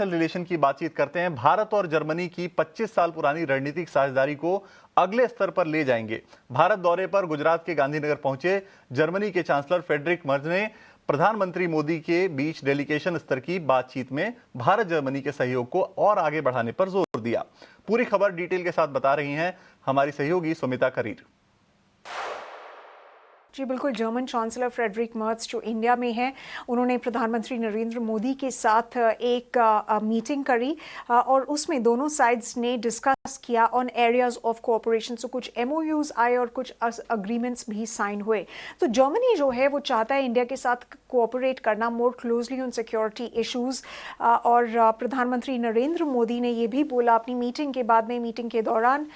Relation की बातचीत करते हैं। भारत और जर्मनी की 25 साल पुरानी रणनीतिक साझेदारी को अगले स्तर पर ले जाएंगे। भारत दौरे पर गुजरात के गांधीनगर पहुंचे जर्मनी के चांसलर फ्रेडरिक मर्ज ने प्रधानमंत्री मोदी के बीच डेलीगेशन स्तर की बातचीत में भारत जर्मनी के सहयोग को और आगे बढ़ाने पर जोर दिया। पूरी खबर डिटेल के साथ बता रही हैं हमारी सहयोगी सुमिता करीर। जी बिल्कुल, जर्मन चांसलर फ्रेडरिक मर्ज जो इंडिया में हैं, उन्होंने प्रधानमंत्री नरेंद्र मोदी के साथ एक मीटिंग करी और उसमें दोनों साइड्स ने डिस्कस किया ऑन एरियाज ऑफ कोऑपरेशन। सो कुछ एमओयूज आए और कुछ अग्रीमेंट्स भी साइन हुए। तो जर्मनी जो है वो चाहता है इंडिया के साथ कोऑपरेट करना more closely on security issues. और प्रधानमंत्री नरेंद्र मोदी ने ये भी बोला अपनी मीटिंग के बाद में, मीटिंग के दौरान,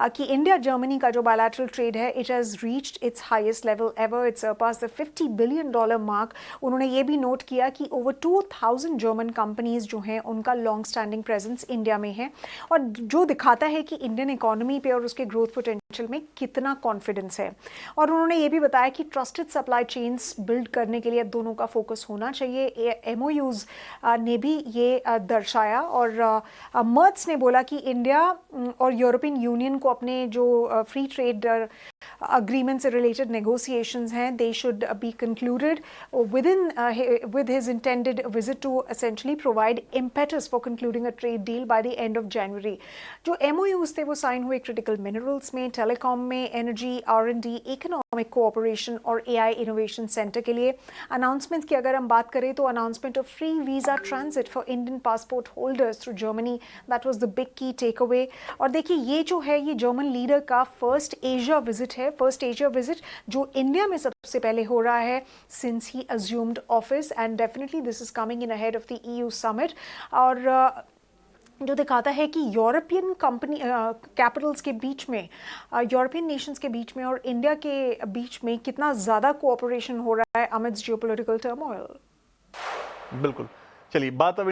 कि इंडिया जर्मनी का जो बायलैटरल ट्रेड है it has reached its highest level ever, its surpass the $50 billion mark. उन्होंने ये भी नोट किया कि ओवर 2000 जर्मन कंपनीज जो हैं उनका लॉन्ग स्टैंडिंग प्रेजेंस इंडिया में है, और जो दिखाता है कि इंडियन इकोनॉमी पे और उसके ग्रोथ पोटेंशियल में कितना कॉन्फिडेंस है। और उन्होंने ये भी बताया कि ट्रस्टेड सप्लाई चेन्स बिल्ड करने के लिए दोनों का फोकस होना चाहिए। एमओयूज ने भी ये दर्शाया। और मर्ज ने बोला कि इंडिया और यूरोपियन यूनियन को अपने जो फ्री ट्रेड agreement से related negotiations हैं, they should be concluded with his intended visit to essentially provide impetus for concluding a trade deal by the end of January. जो MOUs थे वो sign हुए critical minerals में, telecom में, energy, R&D, economic cooperation और AI innovation center के लिए। announcement की अगर हम बात करें तो announcement of free visa transit for Indian passport holders through Germany, that was the big key takeaway। और देखिए ये जो है ये जर्मन लीडर का फर्स्ट एशिया विजिट है, फर्स्ट एशिया विजिट जो इंडिया में सबसे पहले हो रहा है since he assumed office, and definitely this is coming in ahead of the EU summit. और जो दिखाता है कि यूरोपियन कंपनी कैपिटल्स के बीच में, यूरोपियन नेशंस के बीच में और इंडिया के बीच में कितना ज़्यादा कोऑपरेशन हो रहा है अमिड्स जियोपॉलिटिकल टर्मोइल। बिल्कुल, चलिए बात अब